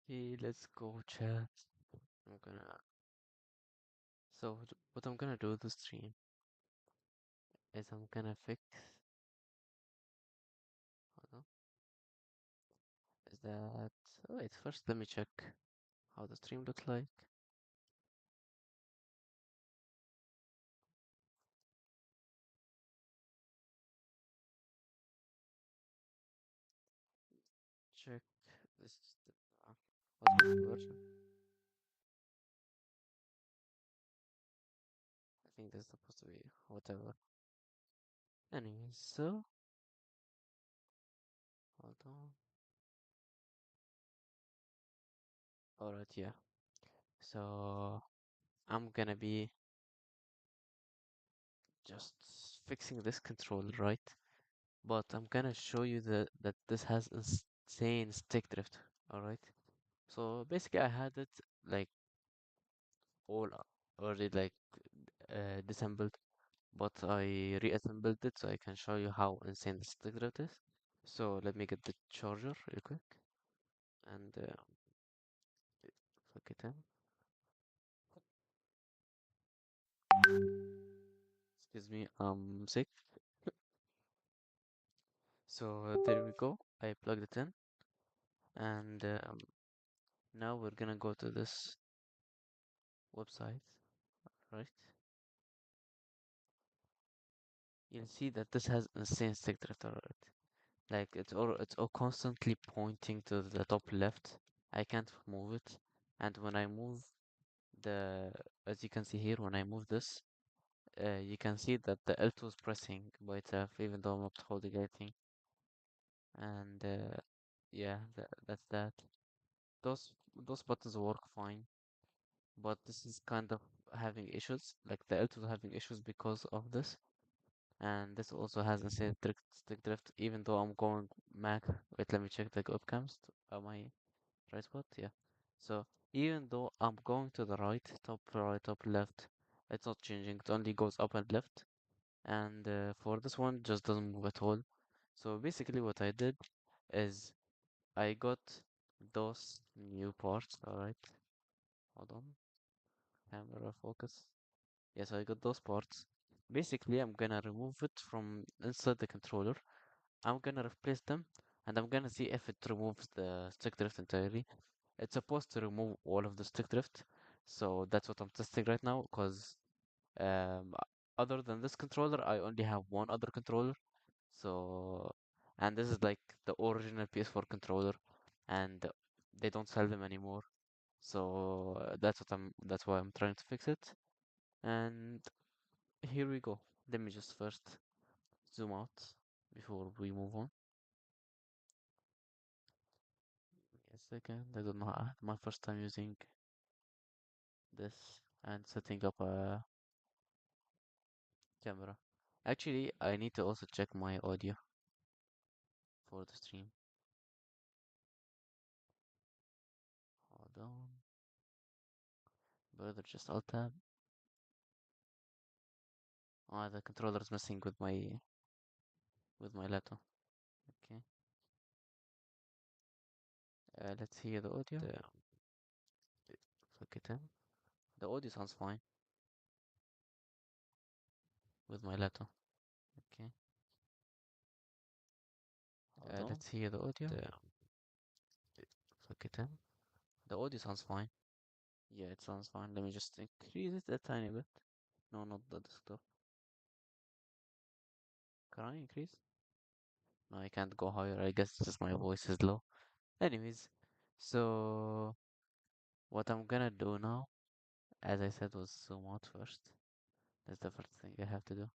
Hey, let's go chat. I'm gonna what I'm gonna do this stream is I'm gonna fix hold on, is that oh, wait, first let me check how the stream looks like. Check this is the what's the version? I think this is supposed to be whatever. Anyways, so hold on. Alright, yeah. So I'm gonna be just fixing this controller, right? But I'm gonna show you that this has insane stick drift. Alright. So basically I had it like all already like disassembled, but I reassembled it so I can show you how insane the stick drift is. So let me get the charger real quick and plug it in. Excuse me, I'm sick. So there we go. I plugged it in, and now we're gonna go to this website, right? You'll see that this has insane stick drift, alright. Like it's all constantly pointing to the top left. I can't move it, and when I move the as you can see here, when I move this, you can see that the L2 is pressing by itself, even though I'm not holding anything. And yeah, that's that. Those buttons work fine, but this is kind of having issues. Like the L2 is having issues because of this, and this also has insane stick drift. Even though I'm going max. Wait, let me check the webcams. Am I right spot? Yeah. So even though I'm going to the right, top left, it's not changing. It only goes up and left. And for this one, just doesn't move at all. So basically, what I did is I got those new parts. All right, hold on, camera focus. Yes, I got those parts. Basically, I'm gonna remove it from inside the controller. I'm gonna replace them, and I'm gonna see if it removes the stick drift entirely. It's supposed to remove all of the stick drift, so that's what I'm testing right now. Because um, other than this controller, I only have one other controller. So, and this is like the original PS4 controller, and they don't sell them anymore. So that's why I'm trying to fix it. And here we go. Let me just first zoom out before we move on. A second. I don't know. My first time using this and setting up a camera. Actually, I need to also check my audio for the stream. Hold on. Brother, just alt tab. Oh, the controller is messing with my laptop. Okay. Let's hear the audio. Plug it in. The audio sounds fine with my laptop. Okay. Hold on. Let's hear the audio. Plug it in. The audio sounds fine. Yeah, it sounds fine. Let me just increase it a tiny bit. No, not the desktop. Can I increase? No, I can't go higher. I guess it's just my voice is low. Anyways, so what I'm gonna do now, as I said, was zoom out first. That's the first thing I have to do.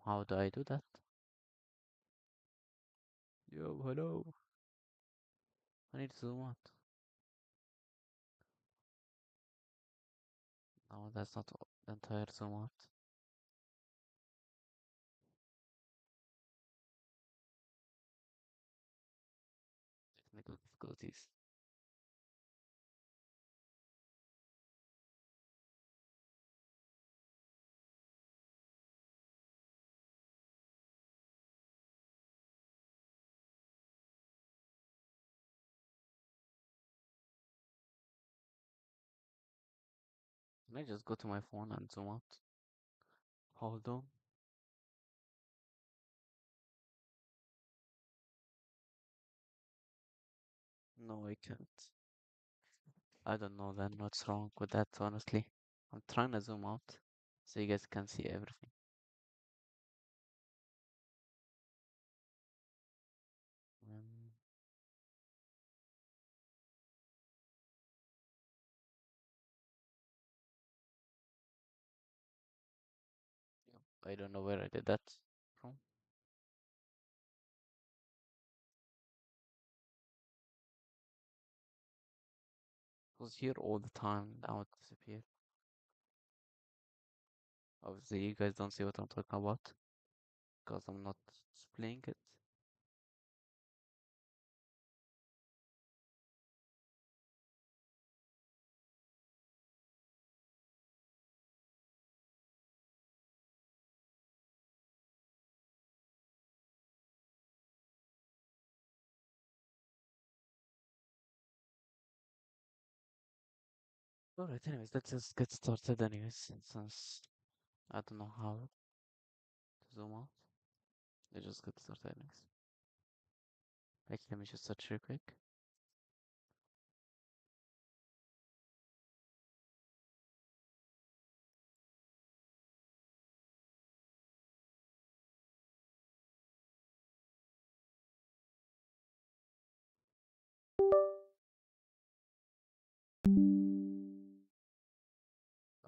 How do I do that? Yo, hello. I need to zoom out. No, that's not the entire zoom out. Technical difficulties. I just go to my phone and zoom out? Hold on. No, I can't. I don't know then what's wrong with that, honestly. I'm trying to zoom out so you guys can see everything. Um, I don't know where I did that from. It was here all the time, now it disappeared. Obviously, you guys don't see what I'm talking about because I'm not displaying it. Alright, anyways, let's just get started anyways, since I don't know how to zoom out. Let's just get started anyways. Like, let me just search real quick.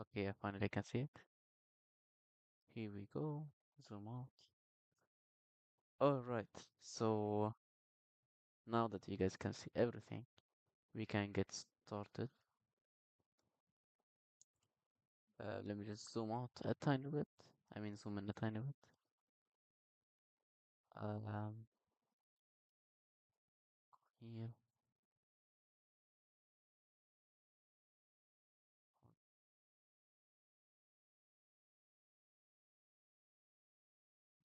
Okay, I finally can see it. Here we go. Zoom out. Alright, so now that you guys can see everything, we can get started. Let me just zoom out a tiny bit. I mean, zoom in a tiny bit. Um, here.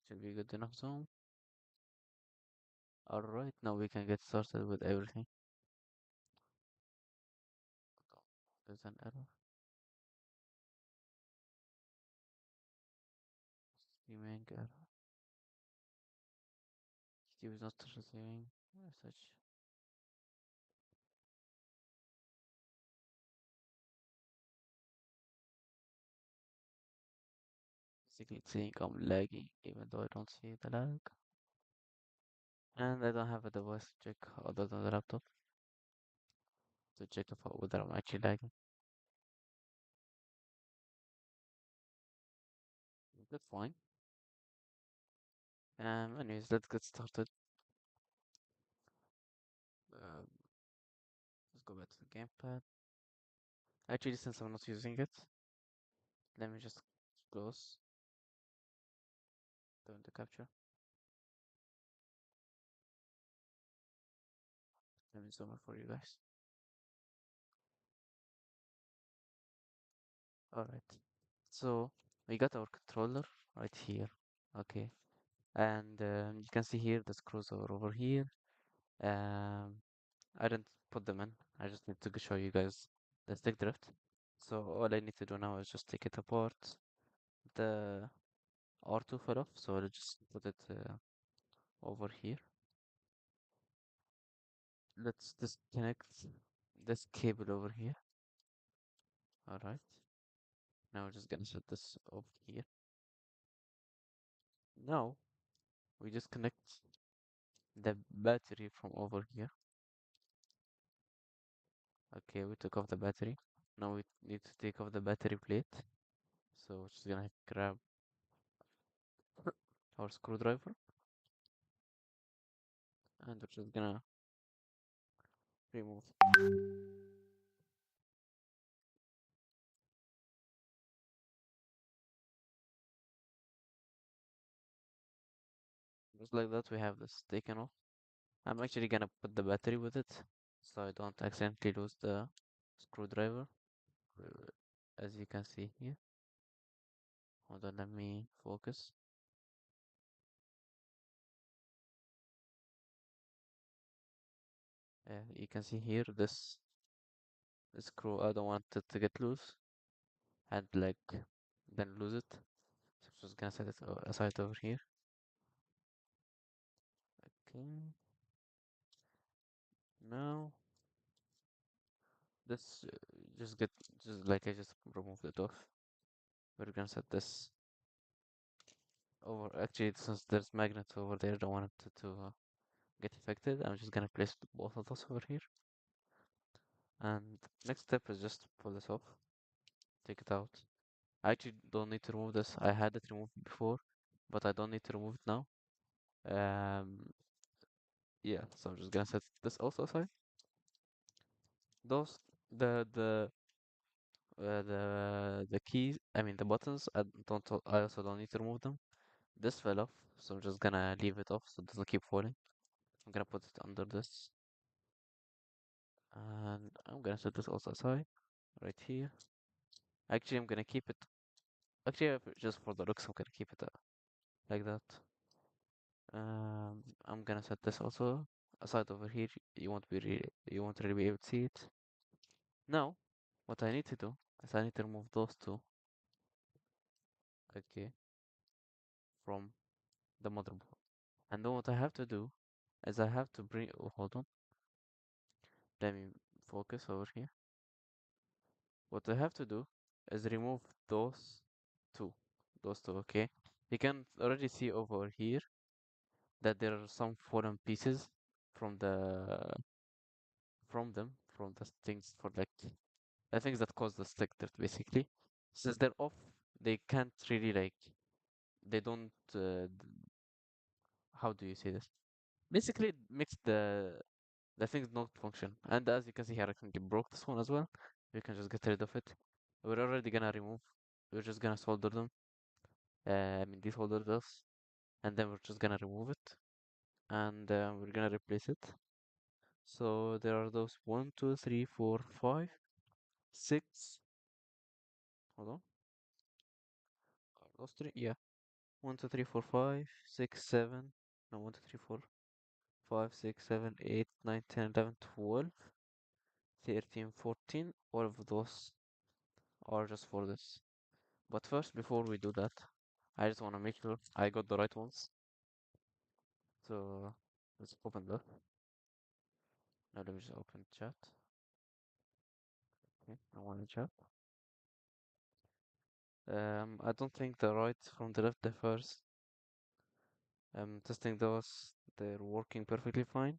Should be good enough zoom. Alright, now we can get started with everything. Oh, there's an error. Streaming error. Steve is not receiving message. Basically, it's saying I'm lagging, even though I don't see the lag. And I don't have a device to check other than the laptop to check if whether I'm actually lagging. That's fine. Anyways, let's get started. Um, let's go back to the gamepad. Actually, since I'm not using it, let me just close the window capture. Let me zoom in for you guys. Alright, so we got our controller right here. Okay, and you can see here the screws are over here. Um, I didn't put them in. I just need to show you guys the stick drift. So all I need to do now is just take it apart. The R2 fell off, so I'll just put it over here. Let's disconnect this cable over here. Alright. Now we're just gonna set this over here. Now we disconnect the battery from over here. Okay, we took off the battery. Now we need to take off the battery plate. So we're just gonna grab our screwdriver and we're just gonna remove. Just like that, we have this taken off. I'm actually gonna put the battery with it so I don't accidentally lose the screwdriver. As you can see here. Hold on, let me focus. You can see here this screw. I don't want it to get loose. and like then lose it. So I'm just gonna set it aside over here. Okay. Now this just get just like I just removed it off. We're gonna set this over. Actually, since there's magnets over there, don't want it to get affected. I'm just gonna place both of those over here. And next step is just pull this off, take it out. I actually don't need to remove this. I had it removed before, but I don't need to remove it now. Um, yeah, so I'm just gonna set this also aside. Those the keys, I mean the buttons, I also don't need to remove them. This fell off, so I'm just gonna leave it off so it doesn't keep falling. I'm gonna put it under this, and I'm gonna set this also aside right here. Actually, I'm gonna keep it. Actually, just for the looks, I'm gonna keep it like that. I'm gonna set this also aside over here. You won't really be able to see it. Now, what I need to do is I need to remove those two, okay, from the motherboard. And then what I have to do is I have to bring. Oh, hold on. Let me focus over here. What I have to do is remove two, those two. Okay. You can already see over here that there are some fallen pieces from the things for like the things that cause the stick drift basically. Since they're off, they can't really like they don't how do you say this? Basically, it makes the things not function. And as you can see here, I can broke this one as well. We can just get rid of it. We're already gonna remove. We're just gonna solder them. I mean, desolder this, and then we're just gonna remove it, and we're gonna replace it. So there are those one, two, three, four, five, six. Hold on. Are those three? Yeah. One, two, three, four, five, six, seven. No, one, two, three, four, five, six, seven, eight, nine, 10, 11, 12, 13, 14. All of those are just for this. But first, before we do that, I just want to make sure I got the right ones. So let's open that. Now let me just open chat. Okay, I want to chat. I don't think the right from the left differs. I'm testing those. They're working perfectly fine.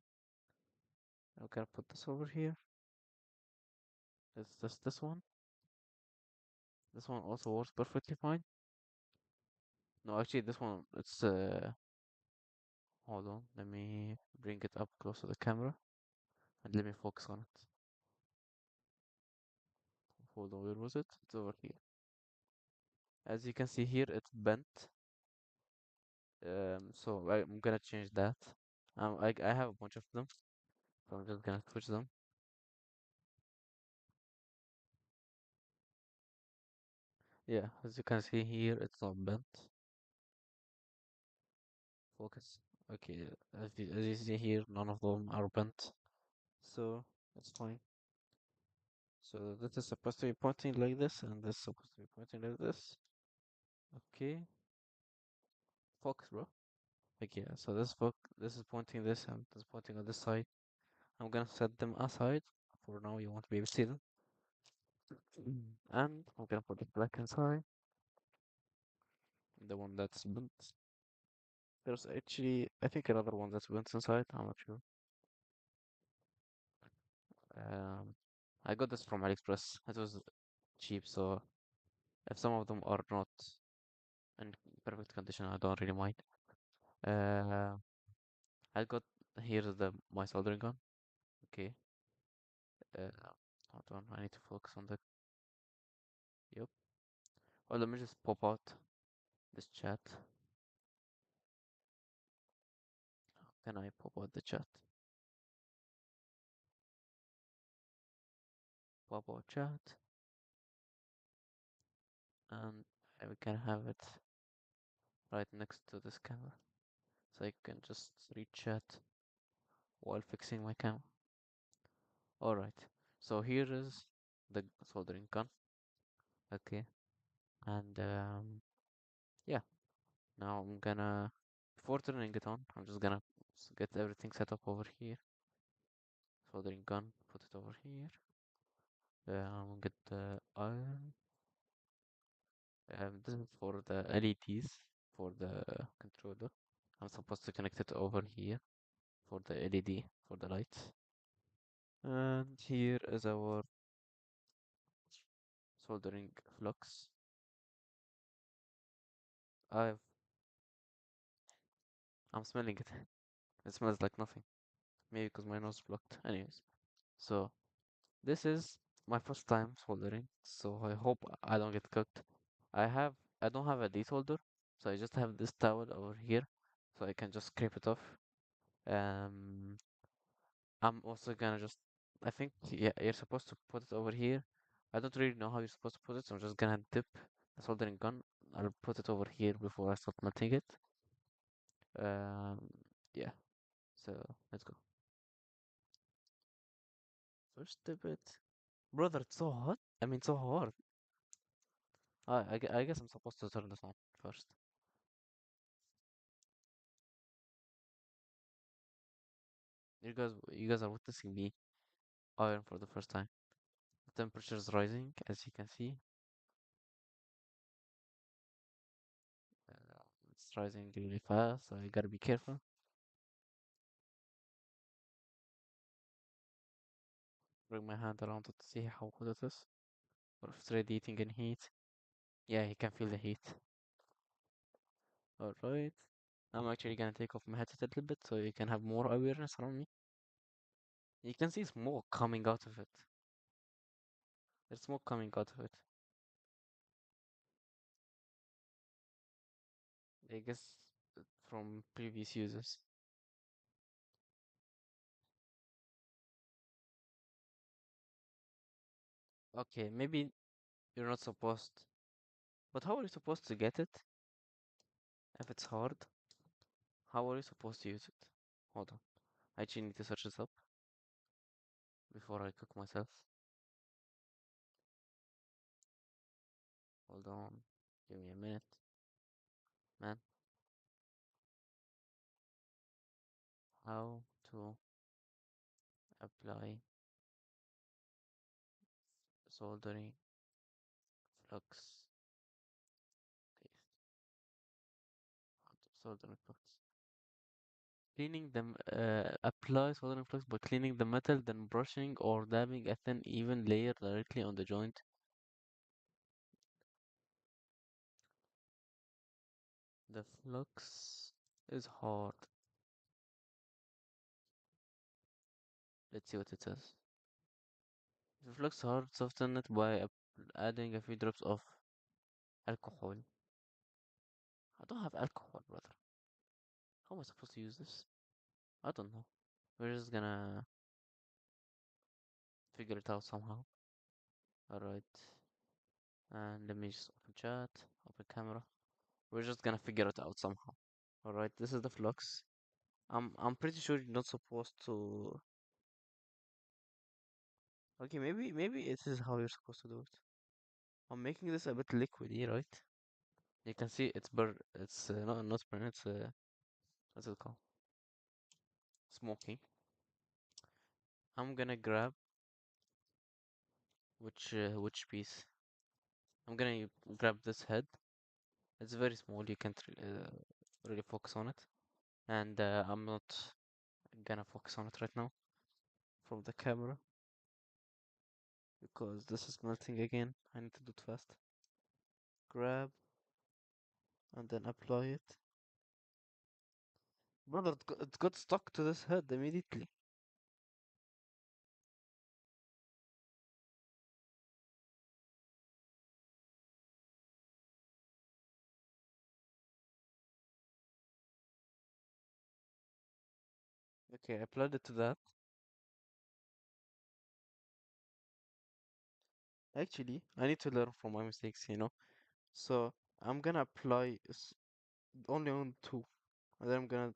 I'm gonna put this over here. Let's test this one. This one also works perfectly fine. No, actually, this one, it's, hold on. Let me bring it up close to the camera and let me focus on it. Hold on, where was it? It's over here. As you can see here, it's bent. So I'm gonna change that. I have a bunch of them, so I'm just gonna switch them. Yeah, as you can see here, it's not bent. Focus. Okay, as you see here, none of them are bent, so it's fine. So this is supposed to be pointing like this, and this is supposed to be pointing like this. Okay, focus, bro. Okay, so this is pointing this, and this is pointing on this side. I'm gonna set them aside. For now, you won't be able to see them. And I'm gonna put the black inside, the one that's bent. There's actually, I think, another one that's bent inside. I'm not sure. Um, I got this from AliExpress. It was cheap, so if some of them are not in perfect condition, I don't really mind. Uh, I got here's the my soldering gun. Okay. Uh, hold on, I need to focus on the. Yep. Well, let me just pop out this chat. Can I pop out the chat? Pop out chat, and we can have it right next to this camera, so I can just read chat while fixing my camera. All right. So here is the soldering gun. Okay. And yeah, now I'm gonna, before turning it on, I'm just gonna get everything set up over here. Soldering gun, put it over here. I'm get the iron. This is for the LEDs for the controller. I'm supposed to connect it over here for the LED for the lights. And here is our soldering flux. I've I'm smelling it. It smells like nothing. Maybe because my nose is blocked. Anyways, so this is my first time soldering, so I hope I don't get cooked. I don't have a desolder, so I just have this towel over here, so I can just scrape it off. Um, I'm also gonna just, I think, yeah, you're supposed to put it over here. I don't really know how you're supposed to put it, so I'm just gonna dip the soldering gun. I'll put it over here before I start melting it. Um, yeah, so let's go. First dip it. Brother, it's so hot. I mean, so hard. I guess I'm supposed to turn this on first. You guys are witnessing me iron for the first time. The temperature is rising, as you can see. It's rising really fast, so you gotta be careful. Bring my hand around it to see how hot it is. Or if it's radiating in heat. Yeah, you can feel the heat. Alright. I'm actually gonna take off my headset a little bit so you can have more awareness around me. You can see smoke coming out of it. There's smoke coming out of it. I guess from previous users. Okay, maybe you're not supposed. But how are you supposed to get it if it's hard? How are you supposed to use it? Hold on. I actually need to search this up before I cook myself. Hold on. Give me a minute, man. How to apply soldering flux paste. How to soldering flux. Cleaning them, apply soldering flux by cleaning the metal, then brushing or dabbing a thin, even layer directly on the joint. The flux is hard. Let's see what it says. The flux hard, soften it by adding a few drops of alcohol. I don't have alcohol, brother. How am I supposed to use this? I don't know. We're just gonna figure it out somehow. Alright. And let me just open chat, open camera. We're just gonna figure it out somehow. Alright, this is the flux. I'm pretty sure you're not supposed to. Okay, maybe it is how you're supposed to do it. I'm making this a bit liquidy, right? You can see it's it's not burn, it's what's it called? Smoking. I'm gonna grab which piece? I'm gonna grab this head. It's very small. You can't really focus on it, and I'm not gonna focus on it right now from the camera because this is melting again. I need to do it fast. Grab and then apply it. Brother, it got stuck to this head immediately. Okay, I applied it to that. Actually, I need to learn from my mistakes. So I'm gonna apply only on two, and then I'm gonna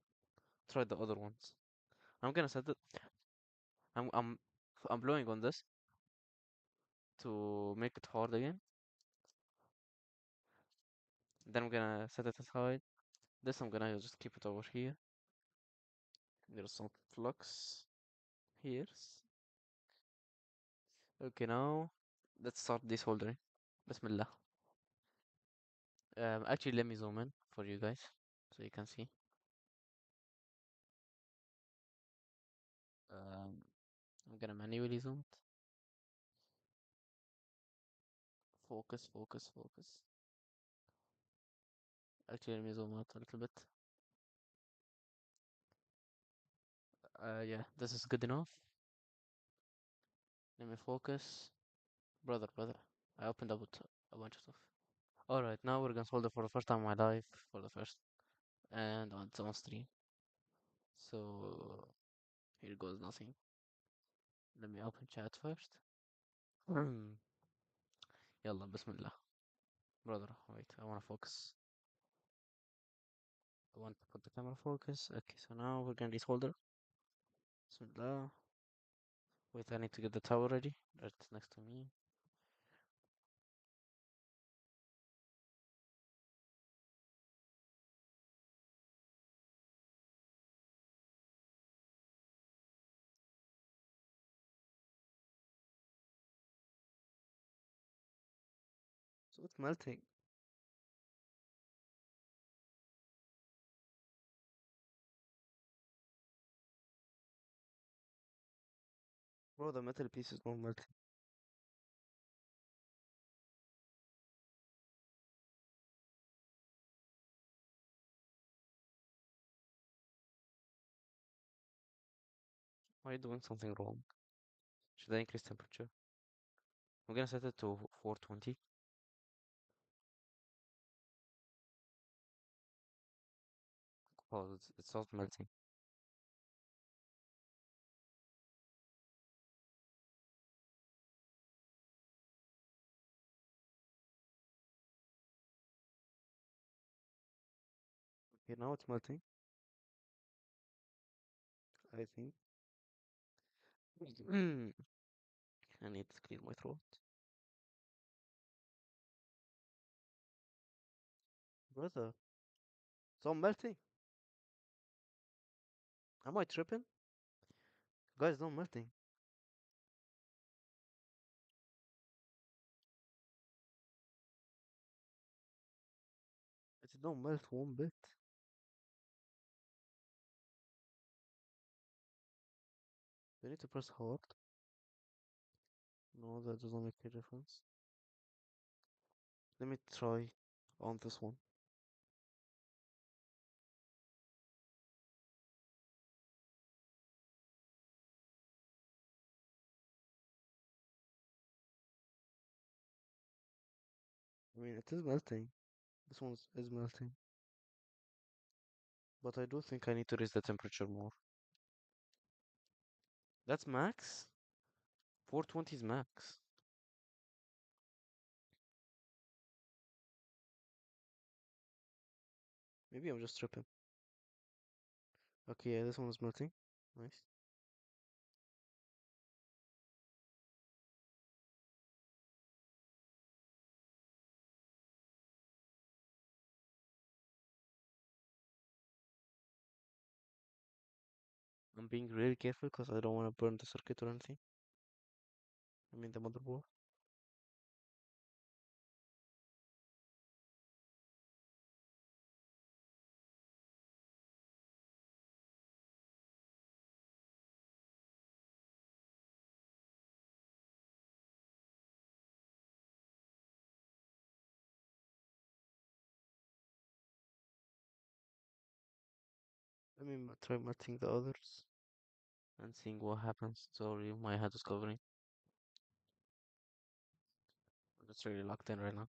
try the other ones. I'm gonna set it. I'm I'm I'm blowing on this to make it hard again. Then I'm gonna set it aside. This I'm gonna just keep it over here. There's some flux here. Okay, now let's start this soldering. Bismillah. Actually, let me zoom in for you guys so you can see. Um, I'm gonna manually zoom it. Focus, focus, focus. Actually, let me zoom out a little bit. Yeah, this is good enough. Let me focus. Brother. I opened up with a bunch of stuff. Alright, now we're gonna solder for the first time in my life, for the first, and on stream. So, here goes nothing. Let me open chat first. Yalla, bismillah. Brother, wait, I wanna focus. I want to put the camera focus. Okay, so now we're gonna desolder. Bismillah. Wait, I need to get the tower ready. Right next to me. So it's melting. Bro, the metal piece is not melting. Why are you doing something wrong? Should I increase temperature? I'm gonna set it to 420. Oh, it's not melting. Okay, now it's melting, I think. I need to clear my throat. Brother, it's all melting. Am I tripping? Guys, not melting. It don't melt one bit. We need to press hard. No, that doesn't make a difference. Let me try on this one. I mean, it is melting. This one is melting. But I do think I need to raise the temperature more. That's max? 420 is max. Maybe I'm just tripping. Okay, yeah, this one is melting. Nice. I'm being really careful because I don't want to burn the circuit or anything. I mean the motherboard. Let me try melting the others and seeing what happens. Sorry, my head is covering. It's really locked in right now.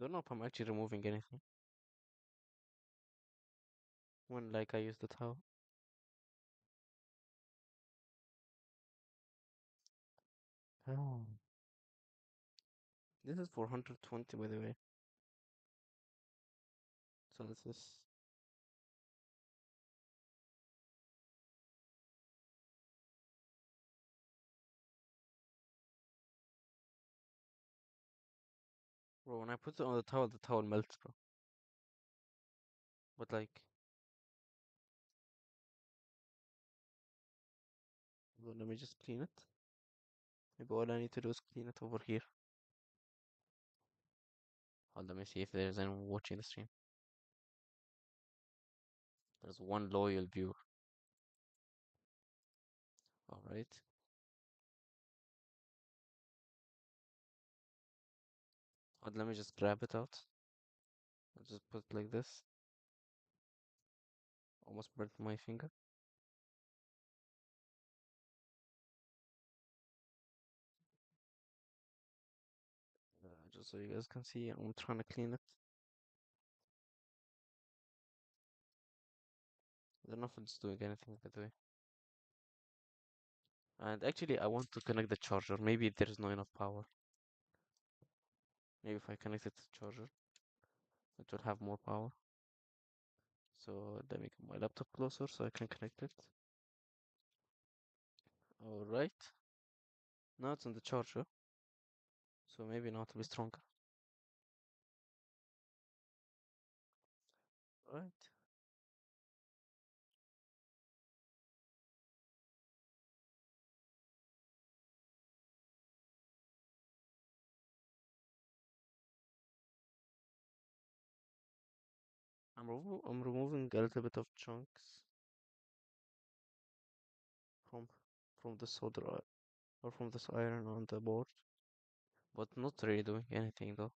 Don't know if I'm actually removing anything when like I use the towel. Oh. This is 420 by the way. So this is bro, when I put it on the towel melts, bro. But like well, let me just clean it. Maybe all I need to do is clean it over here. Hold, let me see if there's anyone watching the stream. There's one loyal viewer. Alright. Hold, let me just grab it out. I'll just put it like this. Almost burnt my finger. Just so you guys can see, I'm trying to clean it. I don't know if it's doing anything by the way. And actually, I want to connect the charger. Maybe there's not enough power. Maybe if I connect it to the charger, it will have more power. So let me get my laptop closer so I can connect it. Alright. Now it's on the charger. So maybe now it'll be stronger. Right. I'm removing a little bit of chunks from from the solder or from this iron on the board, but not really doing anything though.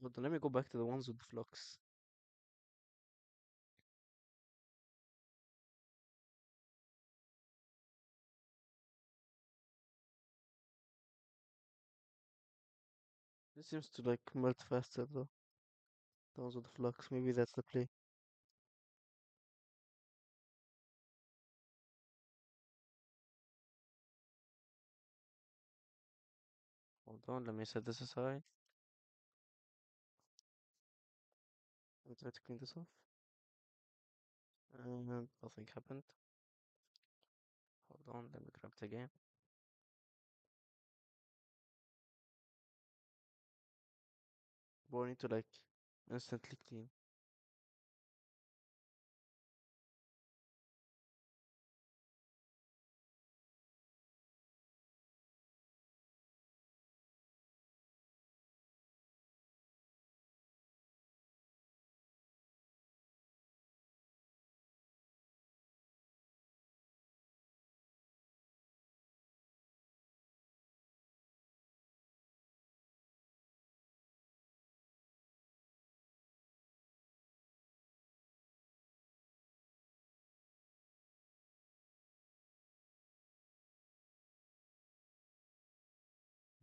But let me go back to the ones with the flux. This seems to like melt faster though. The ones with the flux, maybe that's the play. Hold on, let me set this aside and try to clean this off. And nothing happened. Hold on, let me grab it again. But I need to like instantly clean.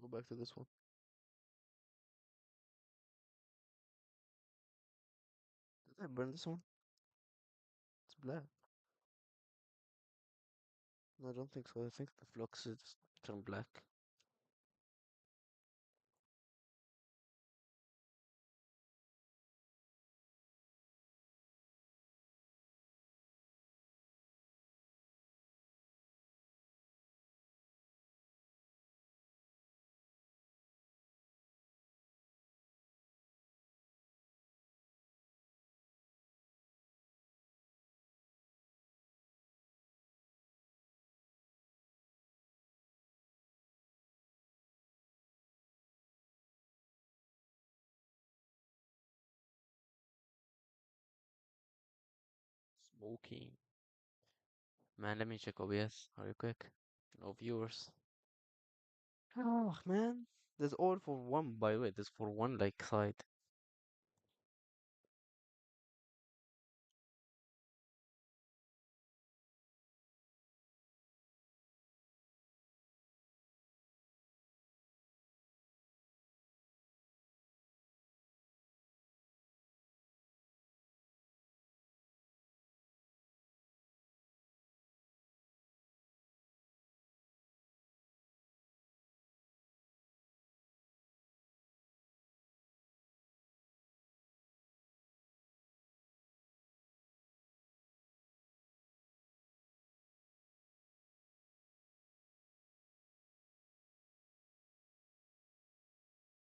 Go back to this one. Did I burn this one? It's black. No, I don't think so. I think the flux is turned black. Okay. Man, let me check OBS real quick. No viewers. Oh man, there's all for one. By the way, there's for one like side.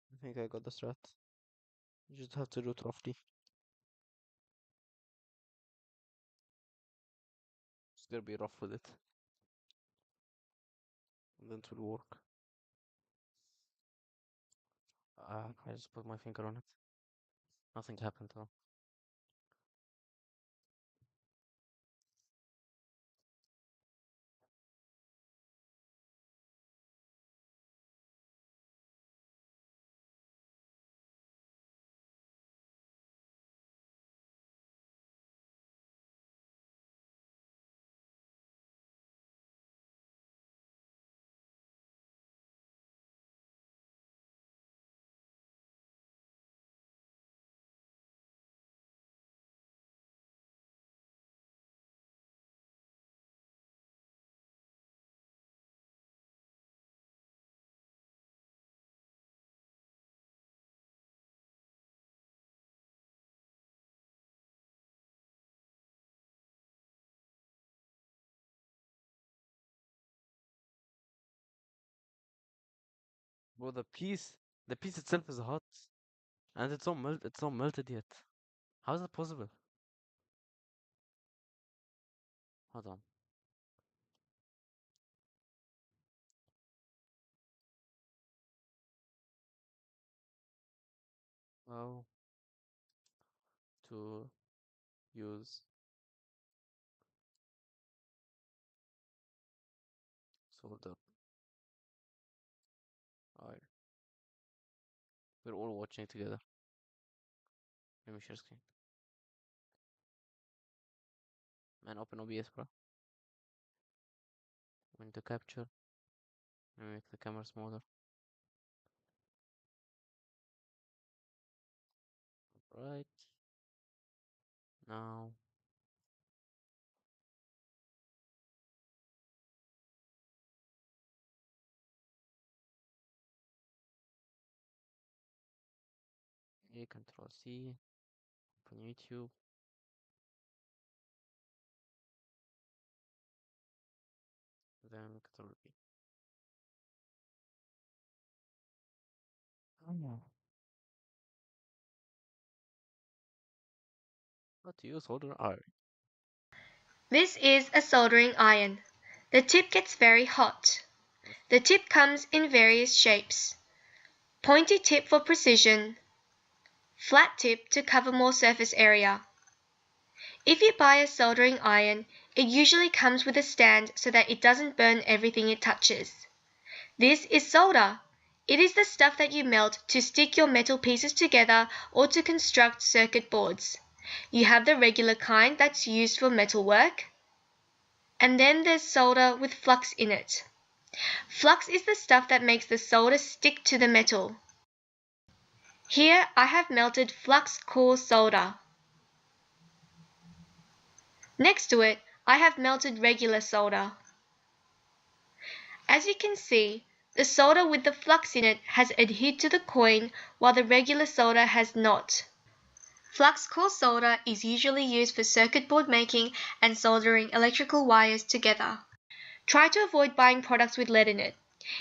I think I got the strat. You just have to do it roughly. Just gotta be rough with it, and then it will work. I just put my finger on it. Nothing happened though. Well, the piece itself is hot, and it's not melted yet. How is that possible? Hold on. How to use solder iron. We're all watching together. Let me share screen. Man, open OBS, bro. When to capture. Let me make the camera smaller. Right. Now. A Control C. Open YouTube. Then Control V. Oh yeah. How to use solder iron. This is a soldering iron. The tip gets very hot. The tip comes in various shapes. Pointy tip for precision. Flat tip to cover more surface area. If you buy a soldering iron, it usually comes with a stand so that it doesn't burn everything it touches. This is solder. It is the stuff that you melt to stick your metal pieces together or to construct circuit boards. You have the regular kind that's used for metal work. And then there's solder with flux in it. Flux is the stuff that makes the solder stick to the metal. Here I have melted flux core solder. Next to it, I have melted regular solder. As you can see, the solder with the flux in it has adhered to the coin while the regular solder has not. Flux core solder is usually used for circuit board making and soldering electrical wires together. Try to avoid buying products with lead in it.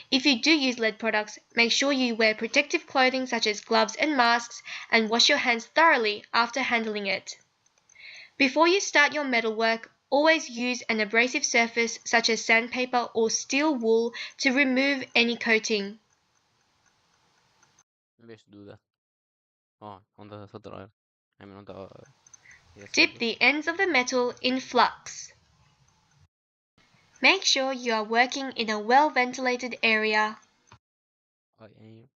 If you do use lead products, make sure you wear protective clothing such as gloves and masks and wash your hands thoroughly after handling it. Before you start your metalwork, always use an abrasive surface such as sandpaper or steel wool to remove any coating. Maybe I should do that. Oh, on the solder iron. I mean on the Yes, hold Dip it. the ends of the metal in flux. Make sure you are working in a well-ventilated area. I aim.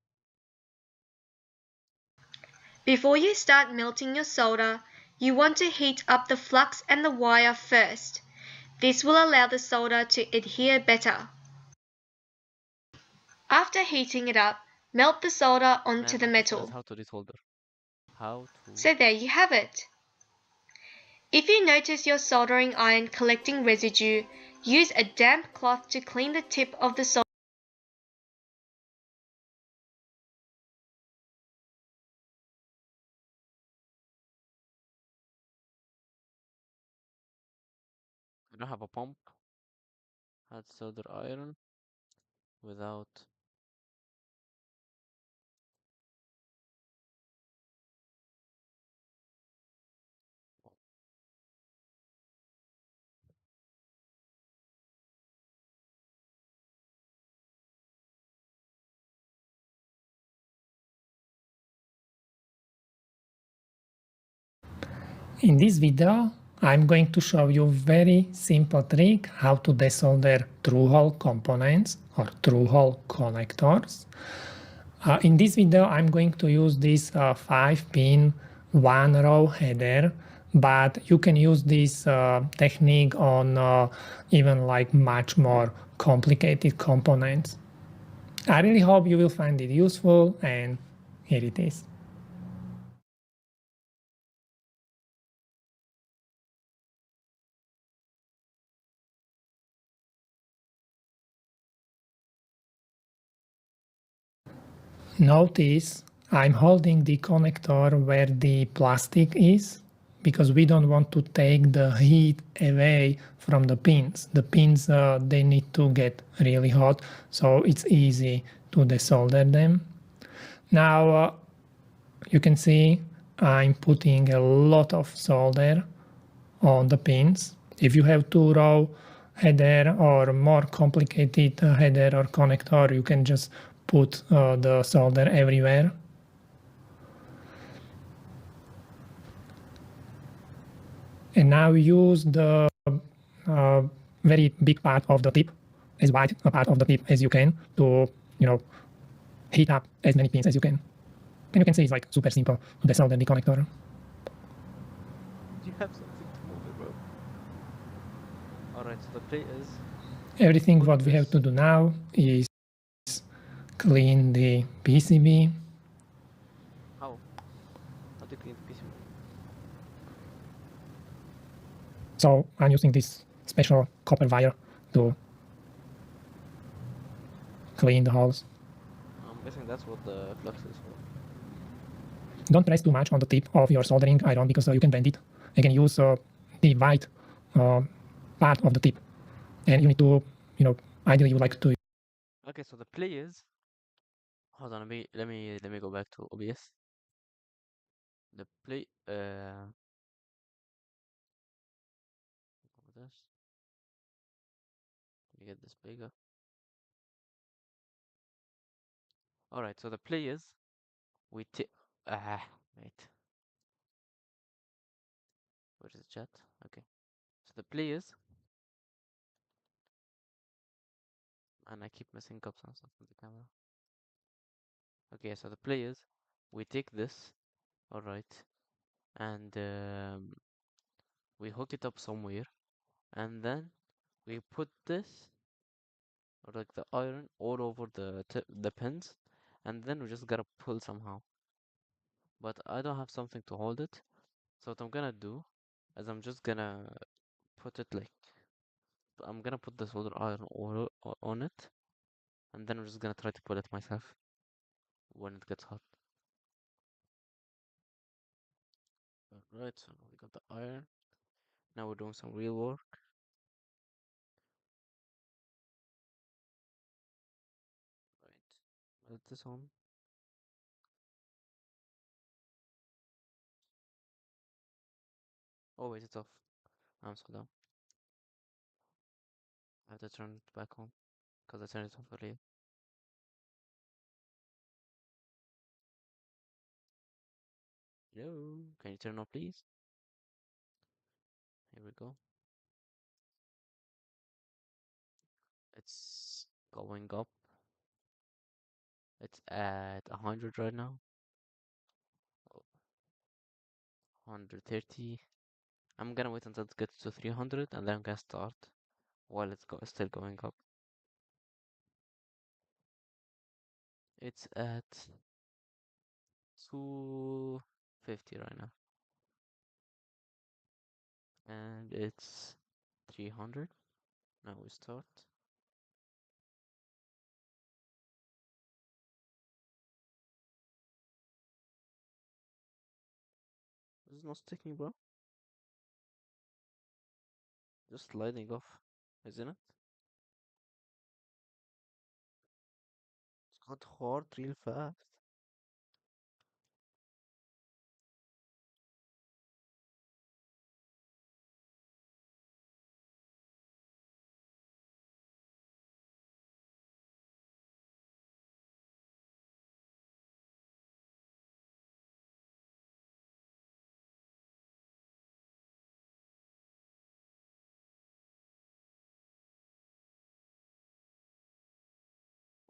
Before you start melting your solder, you want to heat up the flux and the wire first. This will allow the solder to adhere better. After heating it up, melt the solder onto Man, the my question is metal. how to desolder. How to... So there you have it. If you notice your soldering iron collecting residue, use a damp cloth to clean the tip of the solder. I don't have a pump. Add solder iron without... In this video, I'm going to show you very simple trick how to desolder through-hole components or through-hole connectors. In this video, I'm going to use this 5-pin one-row header, but you can use this technique on even like much more complicated components. I really hope you will find it useful, and here it is. Notice I'm holding the connector where the plastic is because we don't want to take the heat away from the pins. The pins they need to get really hot, so it's easy to desolder them. Now you can see I'm putting a lot of solder on the pins. If you have two-row header or more complicated header or connector, you can just put the solder everywhere. And now use the very big part of the tip, as wide a part of the tip as you can, to heat up as many pins as you can. And you can see it's like super simple to desolder the connector. You have something to move it, bro. Alright, so the play is... Everything put what we have this... to do now is clean the PCB. How? How do you clean the PCB? So I'm using this special copper wire to clean the holes. I'm guessing that's what the flux is for. Don't press too much on the tip of your soldering iron because you can bend it. You can use the white part of the tip, and you need to, ideally you like to. Okay, so the play is... Hold on, let me go back to OBS. The play this. Let me get this bigger. Alright, so the play is we take wait. Where is the chat? Okay. So the play is, and I keep messing up some stuff with the camera. Okay, so the play is we take this, alright, and we hook it up somewhere, and then we put this, or like the iron, all over the pins, and then we just gotta pull somehow. But I don't have something to hold it, so what I'm gonna do is I'm just gonna put it like, I'm gonna put the solder iron on it, and then I'm just gonna try to pull it myself when it gets hot. Alright, so now we got the iron. Now we're doing some real work. Right, melt this on. Oh wait, it's off. I'm so dumb. I have to turn it back on because I turned it off earlier. Hello, can you turn on please? Here we go. It's going up. It's at 100 right now. 130. I'm gonna wait until it gets to 300 and then I'm gonna start while still going up. It's at 250 right now. And it's 300. Now we start. This is not sticking, bro. Just sliding off, isn't it? It's got hard real fast.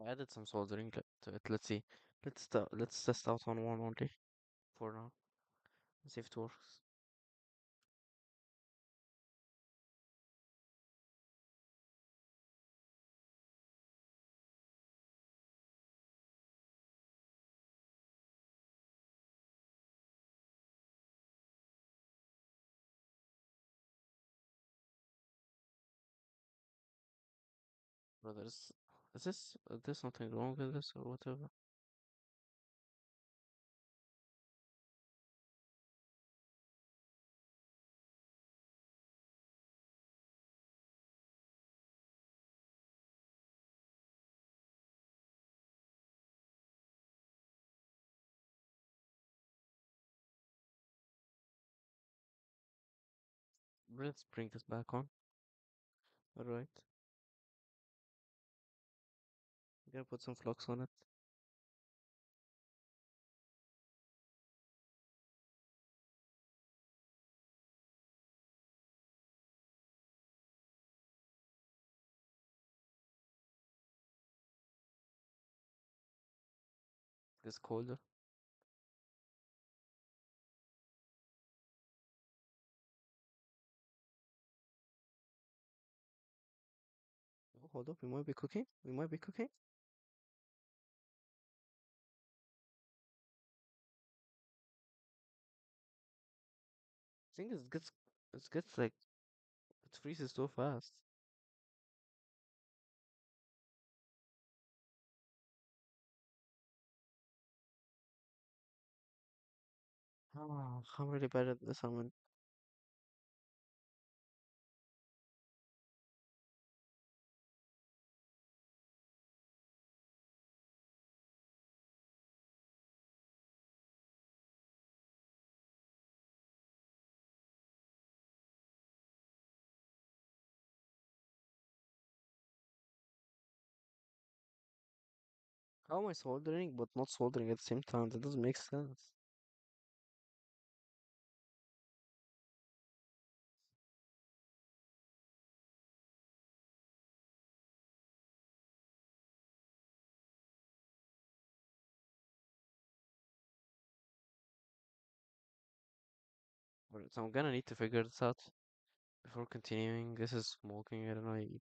I added some soldering to it. Let's see. Let's test out on one only for now. See if it works. Bro, is this something wrong with this or whatever? Let's bring this back on. Alright. I'm gonna put some flux on it. This colder. Oh, hold up, we might be cooking. We might be cooking. I think it gets like it freezes so fast. Oh, I'm really bad at this. How am I soldering but not soldering at the same time? That doesn't make sense. Alright, so I'm gonna need to figure this out before continuing. This is smoking. I don't know. You